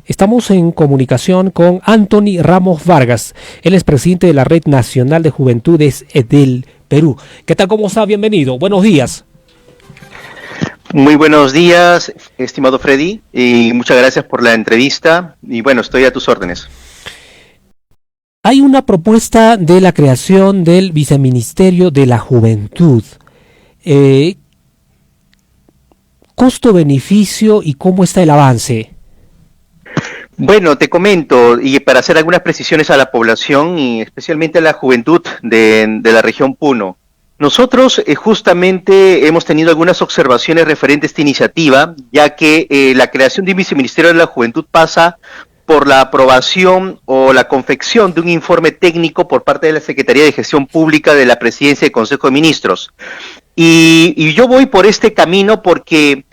Estamos en comunicación con Anthony Ramos Vargas. Él es presidente de la Red Nacional de Juventudes del Perú. ¿Qué tal? ¿Cómo está? Bienvenido. Buenos días. Muy buenos días, estimado Freddy, y muchas gracias por la entrevista. Y bueno, estoy a tus órdenes. Hay una propuesta de la creación del Viceministerio de la Juventud. Costo-beneficio y cómo está el avance. Bueno, te comento, y para hacer algunas precisiones a la población y especialmente a la juventud de la región Puno. Nosotros justamente hemos tenido algunas observaciones referentes a esta iniciativa, ya que la creación de un viceministerio de la juventud pasa por la aprobación o la confección de un informe técnico por parte de la Secretaría de Gestión Pública de la Presidencia del Consejo de Ministros. Y yo voy por este camino porque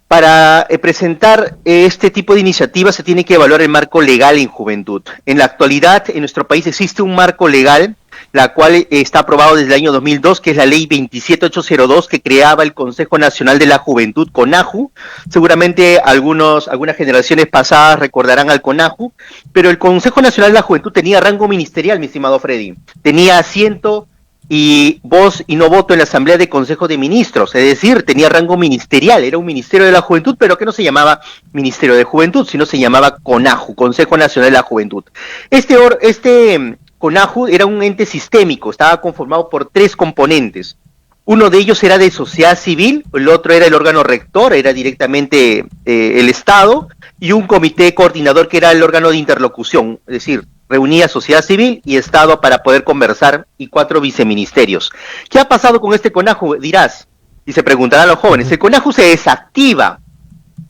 para presentar este tipo de iniciativas se tiene que evaluar el marco legal en juventud. En la actualidad, en nuestro país existe un marco legal, la cual está aprobado desde el año 2002, que es la Ley 27802, que creaba el Consejo Nacional de la Juventud, CONAJU. Seguramente algunas generaciones pasadas recordarán al CONAJU, pero el Consejo Nacional de la Juventud tenía rango ministerial, mi estimado Freddy. Tenía asiento y voz y no voto en la Asamblea de Consejo de Ministros, es decir, tenía rango ministerial, era un Ministerio de la Juventud, pero que no se llamaba Ministerio de Juventud, sino se llamaba CONAJU, Consejo Nacional de la Juventud. Este CONAJU era un ente sistémico, estaba conformado por 3 componentes. Uno de ellos era de sociedad civil, el otro era el órgano rector, era directamente el Estado, y un comité coordinador que era el órgano de interlocución, es decir, reunía sociedad civil y Estado para poder conversar, y 4 viceministerios. ¿Qué ha pasado con este CONAJU? Dirás, y se preguntarán los jóvenes. El CONAJU se desactiva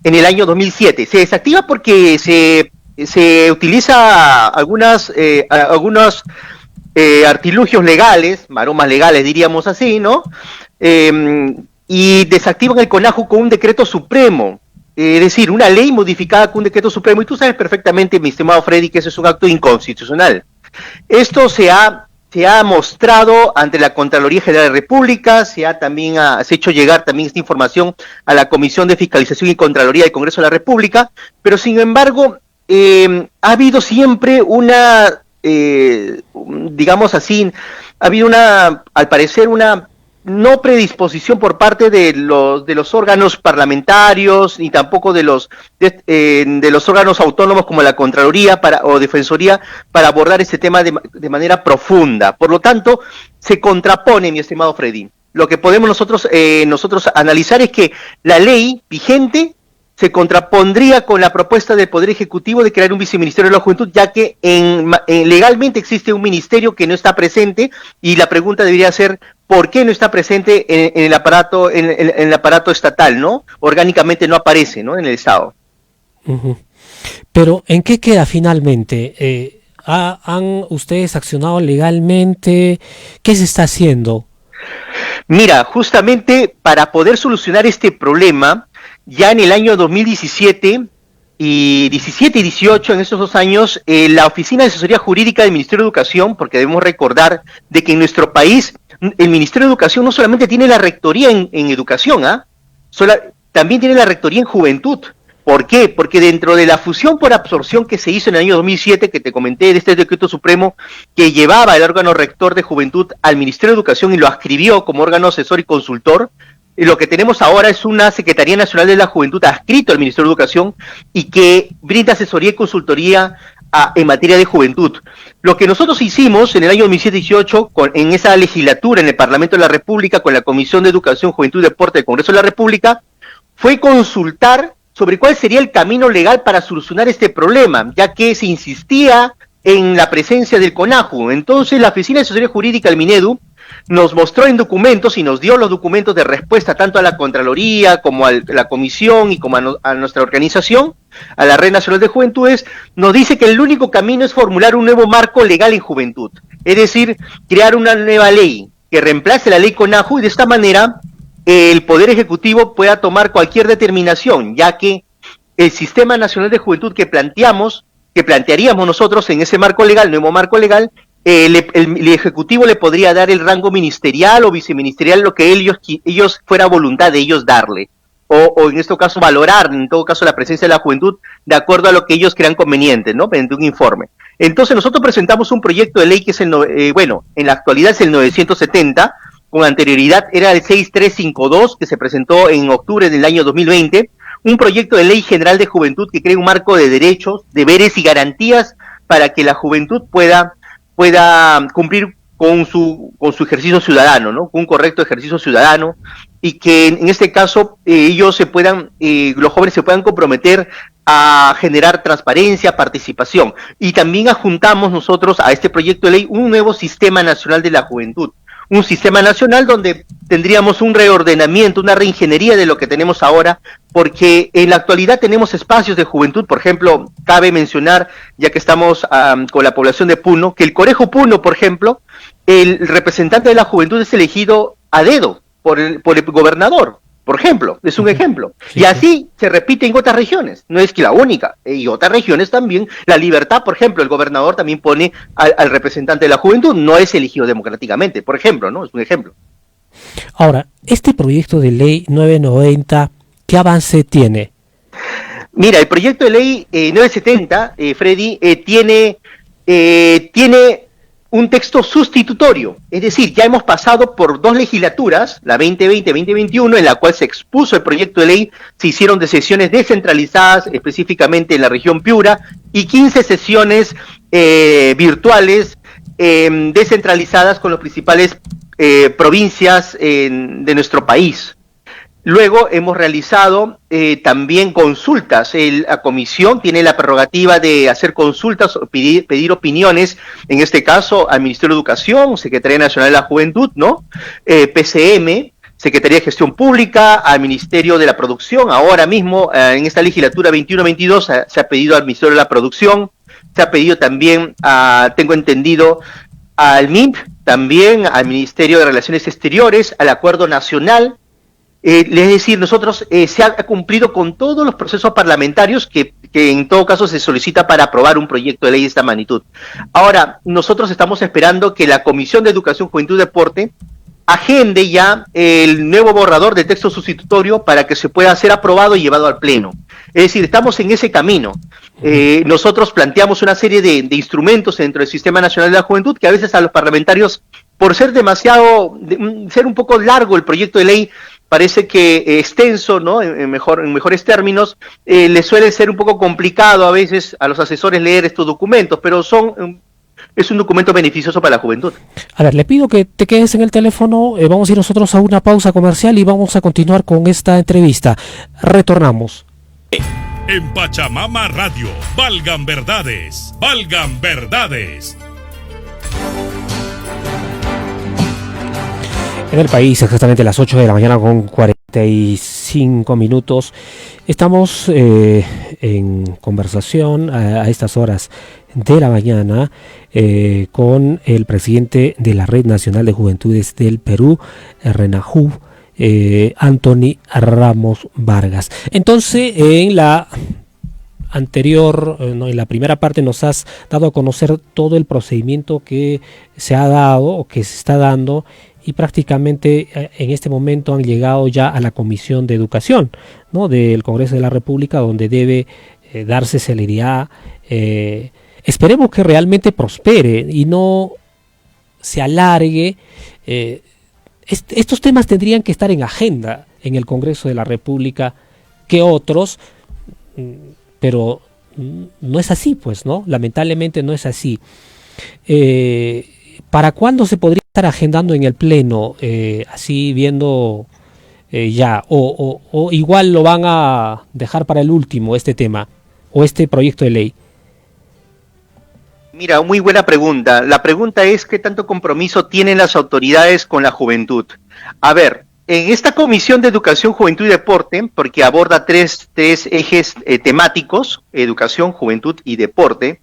en el año 2007. Se desactiva porque se utiliza algunos artilugios legales, maromas legales diríamos así, ¿no? Y desactivan el CONAJU con un decreto supremo. Es decir, una ley modificada con un decreto supremo, y tú sabes perfectamente, mi estimado Freddy, que eso es un acto inconstitucional. Esto se ha mostrado ante la Contraloría General de la República, se ha hecho llegar también esta información a la Comisión de Fiscalización y Contraloría del Congreso de la República, pero sin embargo, ha habido siempre digamos así, ha habido al parecer una no predisposición por parte de los órganos parlamentarios, ni tampoco de los órganos autónomos como la Contraloría o Defensoría para abordar este tema de manera profunda. Por lo tanto, se contrapone, mi estimado Freddy. Lo que podemos nosotros analizar es que la ley vigente se contrapondría con la propuesta del Poder Ejecutivo de crear un viceministerio de la Juventud, ya que legalmente existe un ministerio que no está presente, y la pregunta debería ser ¿por qué no está presente en el aparato estatal, ¿no? Orgánicamente no aparece, ¿no? En el Estado. Uh-huh. Pero ¿en qué queda finalmente? ¿Han ustedes accionado legalmente? ¿Qué se está haciendo? Mira, justamente para poder solucionar este problema, ya en el año 2017 y 18, en estos 2 años, la Oficina de Asesoría Jurídica del Ministerio de Educación, porque debemos recordar de que en nuestro país el Ministerio de Educación no solamente tiene la rectoría en educación, también tiene la rectoría en juventud. ¿Por qué? Porque dentro de la fusión por absorción que se hizo en el año 2007, que te comenté, de este decreto supremo que llevaba el órgano rector de juventud al Ministerio de Educación y lo adscribió como órgano asesor y consultor, lo que tenemos ahora es una Secretaría Nacional de la Juventud adscrito al Ministerio de Educación y que brinda asesoría y consultoría en materia de juventud. Lo que nosotros hicimos en el año 2017-18, en esa legislatura en el Parlamento de la República, con la Comisión de Educación, Juventud y Deporte del Congreso de la República, fue consultar sobre cuál sería el camino legal para solucionar este problema, ya que se insistía en la presencia del CONAJU. Entonces la Oficina de Asesoría Jurídica, el Minedu, nos mostró en documentos y nos dio los documentos de respuesta tanto a la Contraloría como a la Comisión y como a nuestra organización, a la Red Nacional de Juventudes. Nos dice que el único camino es formular un nuevo marco legal en juventud, es decir, crear una nueva ley que reemplace la ley CONAJU, y de esta manera el Poder Ejecutivo pueda tomar cualquier determinación, ya que el Sistema Nacional de Juventud que plantearíamos nosotros en ese marco legal, nuevo marco legal, el Ejecutivo le podría dar el rango ministerial o viceministerial, lo que ellos fuera voluntad de ellos darle. o en este caso valorar en todo caso la presencia de la juventud de acuerdo a lo que ellos crean conveniente, ¿no? Mediante un informe. Entonces nosotros presentamos un proyecto de ley que es en la actualidad es el 970, con anterioridad era el 6352 que se presentó en octubre del año 2020, un proyecto de ley general de juventud que crea un marco de derechos, deberes y garantías para que la juventud pueda cumplir con su ejercicio ciudadano, ¿no? Con un correcto ejercicio ciudadano, y que en este caso los jóvenes se puedan comprometer a generar transparencia, participación. Y también adjuntamos nosotros a este proyecto de ley un nuevo sistema nacional de la juventud, un sistema nacional donde tendríamos un reordenamiento, una reingeniería de lo que tenemos ahora, porque en la actualidad tenemos espacios de juventud. Por ejemplo, cabe mencionar, ya que estamos con la población de Puno, que el Conejo Puno, por ejemplo, el representante de la juventud es elegido a dedo por el gobernador, por ejemplo, es un ejemplo. Sí, y así se repite en otras regiones, no es que la única, y otras regiones también, la libertad, por ejemplo, el gobernador también pone al representante de la juventud, no es elegido democráticamente, por ejemplo, ¿no? Es un ejemplo. Ahora, este proyecto de ley 990, ¿qué avance tiene? Mira, el proyecto de ley 970, Freddy, tiene un texto sustitutorio, es decir, ya hemos pasado por 2 legislaturas, la 2020-2021, en la cual se expuso el proyecto de ley, se hicieron de sesiones descentralizadas, específicamente en la región Piura, y 15 sesiones virtuales descentralizadas con las principales provincias de nuestro país. Luego hemos realizado también consultas. La comisión tiene la prerrogativa de hacer consultas, pedir opiniones, en este caso al Ministerio de Educación, Secretaría Nacional de la Juventud, ¿no? PCM, Secretaría de Gestión Pública, al Ministerio de la Producción. Ahora mismo, en esta legislatura 21-22, se ha pedido al Ministerio de la Producción, se ha pedido también, tengo entendido, al MIP, también al Ministerio de Relaciones Exteriores, al Acuerdo Nacional. Es decir, nosotros se ha cumplido con todos los procesos parlamentarios que en todo caso se solicita para aprobar un proyecto de ley de esta magnitud. Ahora, nosotros estamos esperando que la Comisión de Educación, Juventud y Deporte agende ya el nuevo borrador de texto sustitutorio para que se pueda ser aprobado y llevado al Pleno. Es decir, estamos en ese camino. Nosotros planteamos una serie de instrumentos dentro del Sistema Nacional de la Juventud que a veces a los parlamentarios, por ser ser un poco largo el proyecto de ley, parece que extenso, ¿no? En mejores términos, les suele ser un poco complicado a veces a los asesores leer estos documentos, pero es un documento beneficioso para la juventud. A ver, le pido que te quedes en el teléfono, vamos a ir nosotros a una pausa comercial y vamos a continuar con esta entrevista. Retornamos. En Pachamama Radio, valgan verdades, valgan verdades. En el país, exactamente las 8 de la mañana con 45 minutos. Estamos en conversación a estas horas de la mañana con el presidente de la Red Nacional de Juventudes del Perú, RENAJUV, Antony Ramos Vargas. Entonces, en la anterior, en la primera parte nos has dado a conocer todo el procedimiento que se ha dado o que se está dando, y prácticamente en este momento han llegado ya a la Comisión de Educación, ¿no?, del Congreso de la República, donde debe darse celeridad. Esperemos que realmente prospere y no se alargue. Estos temas tendrían que estar en agenda en el Congreso de la República que otros, pero no es así, pues, ¿no? Lamentablemente no es así. ¿Para cuándo se podría estar agendando en el Pleno? Así viendo ya, o igual lo van a dejar para el último este tema, o este proyecto de ley. Mira, muy buena pregunta. La pregunta es ¿qué tanto compromiso tienen las autoridades con la juventud? A ver, en esta Comisión de Educación, Juventud y Deporte, porque aborda tres ejes temáticos, educación, juventud y deporte,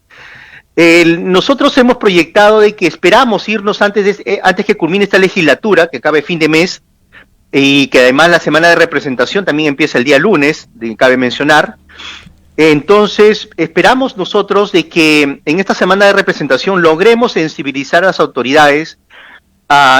nosotros hemos proyectado de que esperamos irnos antes que culmine esta legislatura, que acabe fin de mes, y que además la semana de representación también empieza el día lunes, cabe mencionar. Entonces, esperamos nosotros de que en esta semana de representación logremos sensibilizar a las autoridades,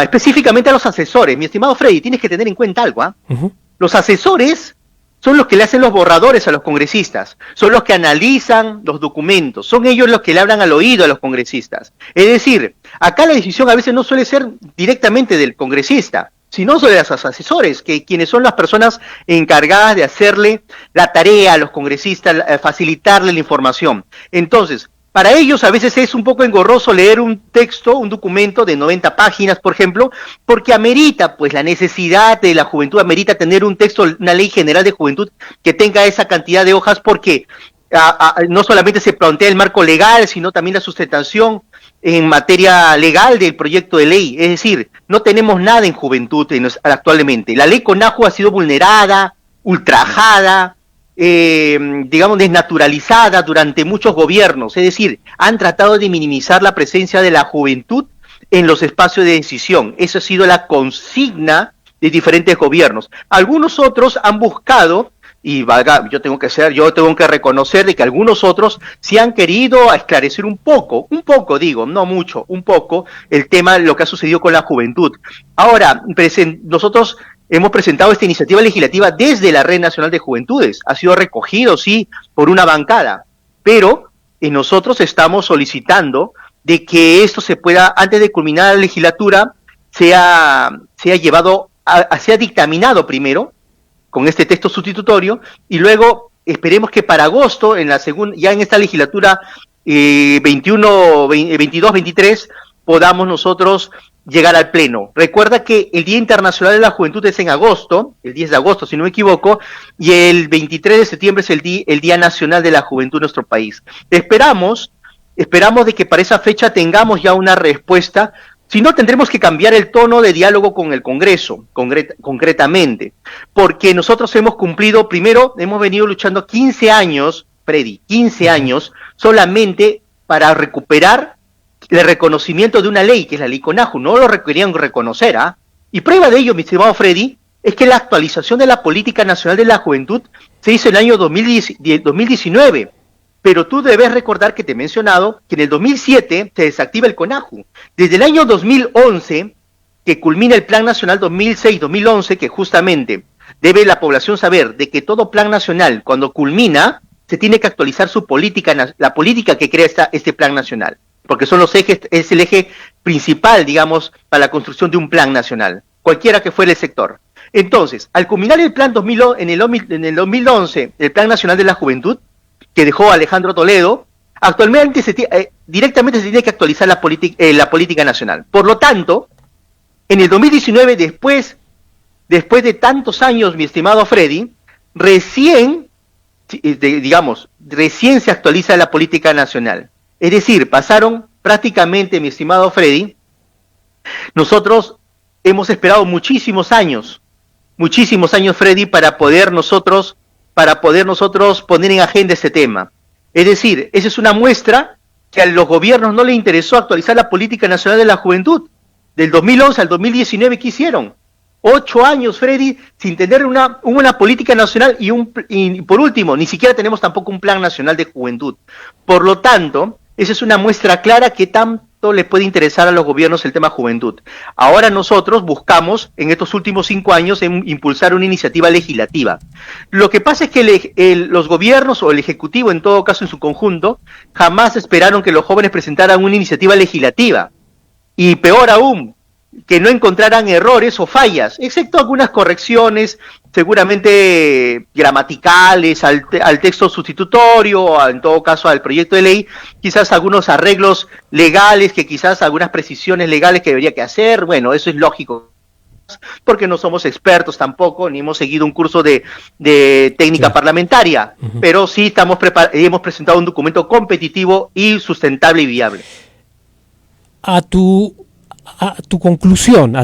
específicamente a los asesores. Mi estimado Freddy, tienes que tener en cuenta algo, ¿ah? Uh-huh. Los asesores son los que le hacen los borradores a los congresistas, son los que analizan los documentos, son ellos los que le hablan al oído a los congresistas. Es decir, acá la decisión a veces no suele ser directamente del congresista, sino de los asesores, quienes son las personas encargadas de hacerle la tarea a los congresistas, facilitarle la información. Entonces, para ellos a veces es un poco engorroso leer un texto, un documento de 90 páginas, por ejemplo, porque amerita, pues la necesidad de la juventud, amerita tener un texto, una ley general de juventud que tenga esa cantidad de hojas, porque no solamente se plantea el marco legal, sino también la sustentación en materia legal del proyecto de ley. Es decir, no tenemos nada en juventud actualmente. La ley CONAJU ha sido vulnerada, ultrajada, digamos, desnaturalizada durante muchos gobiernos. Es decir, han tratado de minimizar la presencia de la juventud en los espacios de decisión. Esa ha sido la consigna de diferentes gobiernos. Algunos otros han buscado, y yo tengo que reconocer de que algunos otros sí han querido esclarecer un poco digo, no mucho, un poco, el tema de lo que ha sucedido con la juventud. Ahora, nosotros hemos presentado esta iniciativa legislativa desde la Red Nacional de Juventudes. Ha sido recogido, sí, por una bancada, pero nosotros estamos solicitando de que esto se pueda, antes de culminar la legislatura, sea dictaminado primero con este texto sustitutorio, y luego esperemos que para agosto, ya en esta legislatura 22-23, podamos nosotros llegar al pleno. Recuerda que el Día Internacional de la Juventud es en agosto, el 10 de agosto si no me equivoco, y el 23 de septiembre es el Día Nacional de la Juventud en nuestro país. Esperamos de que para esa fecha tengamos ya una respuesta. Si no, tendremos que cambiar el tono de diálogo con el Congreso, concretamente, porque nosotros hemos venido luchando 15 años, Freddy, 15 años, solamente para recuperar el reconocimiento de una ley, que es la ley CONAJU. No lo querían reconocer, ¿ah? Y prueba de ello, mi estimado Freddy, es que la actualización de la Política Nacional de la Juventud se hizo en el año 2019, pero tú debes recordar que te he mencionado que en el 2007 se desactiva el CONAJU. Desde el año 2011, que culmina el Plan Nacional 2006-2011, que justamente debe la población saber de que todo plan nacional, cuando culmina, se tiene que actualizar la política que crea este plan nacional, porque son los ejes, es el eje principal, digamos, para la construcción de un plan nacional, cualquiera que fuera el sector. Entonces, al culminar el plan en el 2011, el Plan Nacional de la Juventud, que dejó Alejandro Toledo, actualmente directamente se tiene que actualizar la política nacional. Por lo tanto, en el 2019, después de tantos años, mi estimado Freddy, recién se actualiza la política nacional. Es decir, pasaron prácticamente, mi estimado Freddy, nosotros hemos esperado muchísimos años, Freddy, para poder nosotros poner en agenda este tema. Es decir, esa es una muestra que a los gobiernos no les interesó actualizar la Política Nacional de la Juventud. Del 2011 al 2019, ¿qué hicieron? 8 años, Freddy, sin tener una política nacional y por último, ni siquiera tenemos tampoco un plan nacional de juventud. Por lo tanto, esa es una muestra clara que tanto le puede interesar a los gobiernos el tema juventud. Ahora nosotros buscamos, en estos últimos 5 años, impulsar una iniciativa legislativa. Lo que pasa es que los gobiernos, o el Ejecutivo en todo caso en su conjunto, jamás esperaron que los jóvenes presentaran una iniciativa legislativa. Y peor aún, que no encontraran errores o fallas, excepto algunas correcciones, seguramente gramaticales, al texto sustitutorio, o en todo caso al proyecto de ley, quizás algunos arreglos legales, quizás algunas precisiones legales que debería que hacer. Bueno, eso es lógico, porque no somos expertos tampoco, ni hemos seguido un curso de técnica parlamentaria, pero sí hemos presentado un documento competitivo y sustentable y viable. A tu conclusión,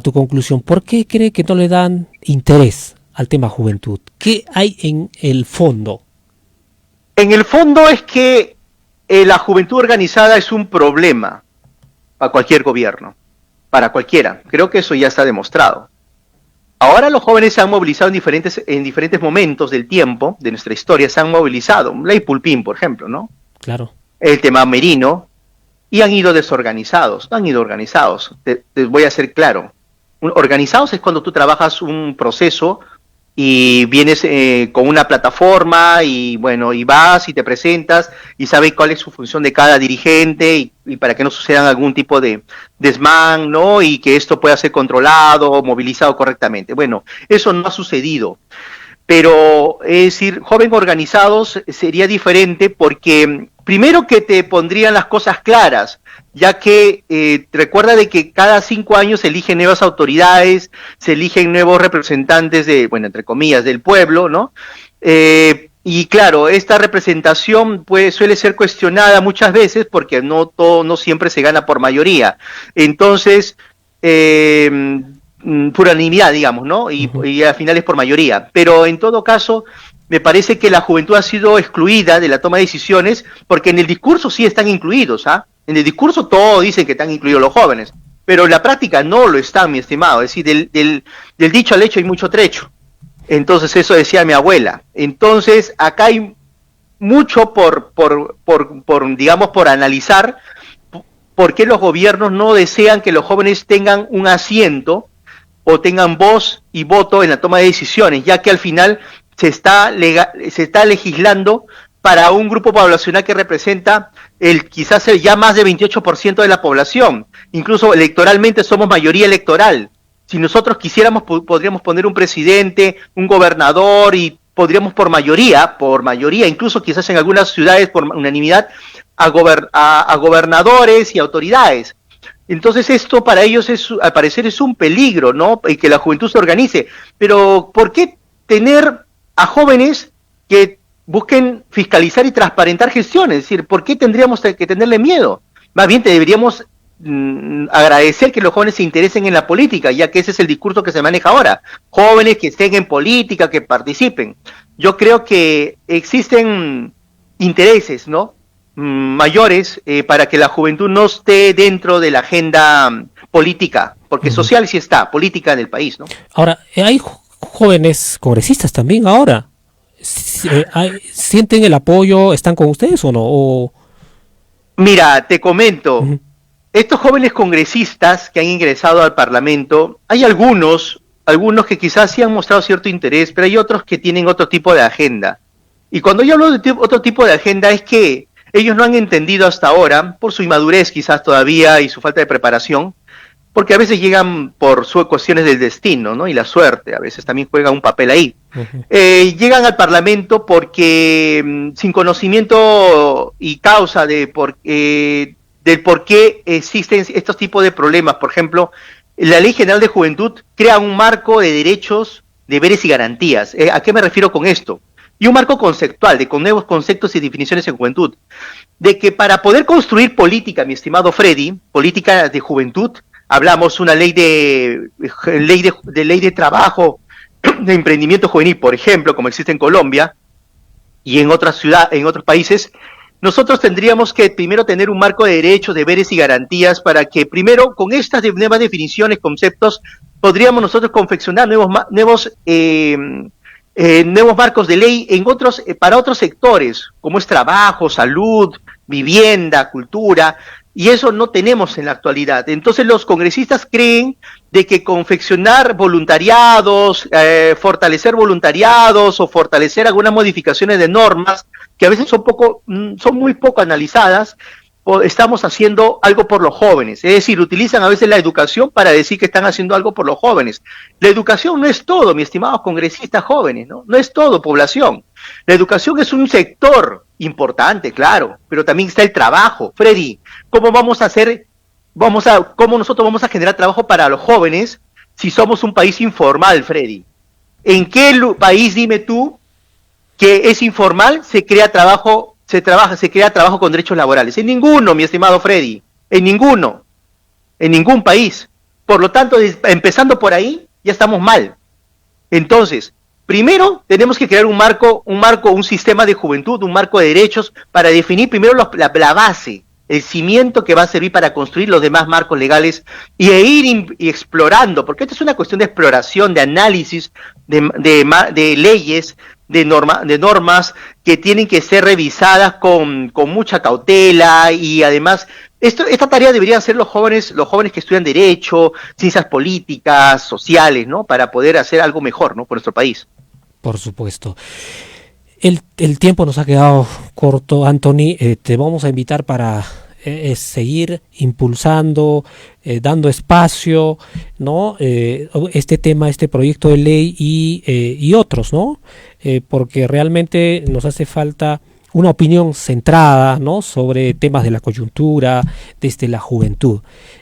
¿por qué cree que no le dan interés al tema juventud? ¿Qué hay en el fondo? En el fondo es que la juventud organizada es un problema para cualquier gobierno, para cualquiera. Creo que eso ya está demostrado. Ahora los jóvenes se han movilizado en diferentes momentos del tiempo, de nuestra historia, se han movilizado. Ley Pulpín, por ejemplo, ¿no? Claro. El tema Merino. Y han ido desorganizados, no han ido organizados. Te voy a ser claro. Organizados es cuando tú trabajas un proceso y vienes con una plataforma y bueno, y vas y te presentas y sabes cuál es su función de cada dirigente y para que no sucedan algún tipo de desmán, ¿no? Y que esto pueda ser controlado o movilizado correctamente. Bueno, eso no ha sucedido. Pero, es decir, joven organizados sería diferente porque primero que te pondrían las cosas claras, ya que recuerda de que cada 5 años se eligen nuevas autoridades, se eligen nuevos representantes de, bueno, entre comillas, del pueblo, ¿no? Y claro, esta representación pues suele ser cuestionada muchas veces porque no todo, no siempre se gana por mayoría. Entonces, por unanimidad, digamos, ¿no? Y al final es por mayoría. Pero en todo caso, me parece que la juventud ha sido excluida de la toma de decisiones, porque en el discurso sí están incluidos, ¿ah? En el discurso todos dicen que están incluidos los jóvenes, pero en la práctica no lo están, mi estimado. Es decir, del dicho al hecho hay mucho trecho. Entonces, eso decía mi abuela. Entonces, acá hay mucho digamos, por analizar, por qué los gobiernos no desean que los jóvenes tengan un asiento o tengan voz y voto en la toma de decisiones, ya que al final se está legislando para un grupo poblacional que representa quizás ya más de 28% de la población. Incluso electoralmente somos mayoría electoral. Si nosotros quisiéramos, podríamos poner un presidente, un gobernador, y podríamos por mayoría, incluso quizás en algunas ciudades por unanimidad, a gobernadores y autoridades. Entonces esto para ellos al parecer es un peligro, ¿no? Y que la juventud se organice. Pero ¿por qué tener a jóvenes que busquen fiscalizar y transparentar gestiones? Es decir, ¿por qué tendríamos que tenerle miedo? Más bien deberíamos agradecer que los jóvenes se interesen en la política, ya que ese es el discurso que se maneja ahora. Jóvenes que estén en política, que participen. Yo creo que existen intereses, ¿no? Mayores para que la juventud no esté dentro de la agenda política, porque social sí está, política en el país, ¿no? Ahora, hay jóvenes congresistas también ahora. ¿Sienten el apoyo? ¿Están con ustedes o no? Mira, te comento, estos jóvenes congresistas que han ingresado al Parlamento, hay algunos que quizás sí han mostrado cierto interés, pero hay otros que tienen otro tipo de agenda. Y cuando yo hablo de otro tipo de agenda es que ellos no han entendido hasta ahora, por su inmadurez quizás todavía y su falta de preparación, porque a veces llegan por cuestiones del destino, ¿no? Y la suerte, a veces también juega un papel ahí. Llegan al Parlamento porque sin conocimiento y causa del por qué existen estos tipos de problemas. Por ejemplo, la Ley General de Juventud crea un marco de derechos, deberes y garantías. ¿A qué me refiero con esto? Y un marco conceptual, con nuevos conceptos y definiciones en juventud, de que para poder construir política, mi estimado Freddy, política de juventud, hablamos una ley de trabajo, de emprendimiento juvenil, por ejemplo, como existe en Colombia y en otros países. Nosotros tendríamos que primero tener un marco de derechos, deberes y garantías para que primero con estas nuevas definiciones, conceptos, podríamos nosotros confeccionar nuevos marcos de ley para otros sectores, como es trabajo, salud, vivienda, cultura, y eso no tenemos en la actualidad. Entonces los congresistas creen de que confeccionar voluntariados, fortalecer voluntariados o fortalecer algunas modificaciones de normas, que a veces son muy poco analizadas, estamos haciendo algo por los jóvenes. Es decir, utilizan a veces la educación para decir que están haciendo algo por los jóvenes. La educación no es todo, mis estimados congresistas jóvenes, ¿no? No es todo, población. La educación es un sector importante, claro, pero también está el trabajo. Freddy, ¿cómo cómo nosotros vamos a generar trabajo para los jóvenes si somos un país informal, Freddy? ¿En qué país, dime tú, que es informal, se crea trabajo con derechos laborales? En ninguno, mi estimado Freddy, en ninguno, en ningún país. Por lo tanto, empezando por ahí, ya estamos mal. Entonces, primero tenemos que crear un sistema de juventud, un marco de derechos para definir primero la base, el cimiento que va a servir para construir los demás marcos legales y ir explorando, porque esto es una cuestión de exploración, de análisis de leyes, de normas que tienen que ser revisadas con mucha cautela, y además esta tarea deberían hacer los jóvenes que estudian derecho, ciencias políticas, sociales, ¿no? Para poder hacer algo mejor, ¿no? Por nuestro país. Por supuesto. El tiempo nos ha quedado corto, Anthony. Te vamos a invitar para seguir impulsando, dando espacio, ¿no? Este tema, este proyecto de ley y otros, ¿no? Porque realmente nos hace falta una opinión centrada, ¿no? Sobre temas de la coyuntura, desde la juventud.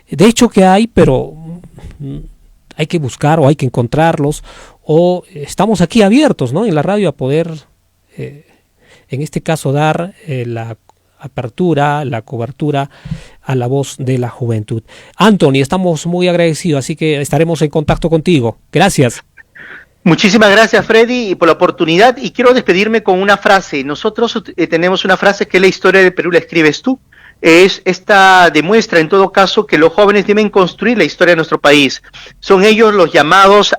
De hecho que hay, pero hay que buscar o hay que encontrarlos, o estamos aquí abiertos, ¿no? En la radio a poder, en este caso, dar la apertura, la cobertura a la voz de la juventud. Anthony, estamos muy agradecidos, así que estaremos en contacto contigo. Gracias. Muchísimas gracias, Freddy, por la oportunidad, y quiero despedirme con una frase. Nosotros tenemos una frase que es: la historia del Perú la escribes tú. Esta demuestra en todo caso que los jóvenes deben construir la historia de nuestro país. Son ellos los llamados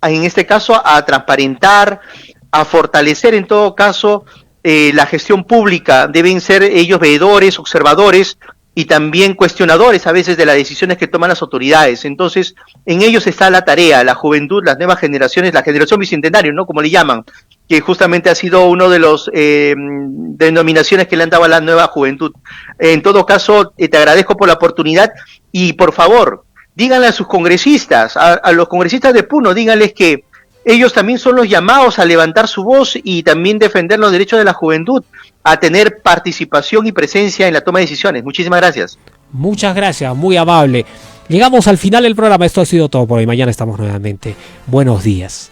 en este caso, a transparentar, a fortalecer en todo caso la gestión pública. Deben ser ellos veedores, observadores y también cuestionadores a veces de las decisiones que toman las autoridades. Entonces, en ellos está la tarea, la juventud, las nuevas generaciones, la generación bicentenario, ¿no? Como le llaman, que justamente ha sido uno de los denominaciones que le han dado a la nueva juventud. En todo caso, te agradezco por la oportunidad y por favor, díganle a sus congresistas, a los congresistas de Puno, díganles que ellos también son los llamados a levantar su voz y también defender los derechos de la juventud, a tener participación y presencia en la toma de decisiones. Muchísimas gracias. Muchas gracias, muy amable. Llegamos al final del programa. Esto ha sido todo por hoy. Mañana estamos nuevamente. Buenos días.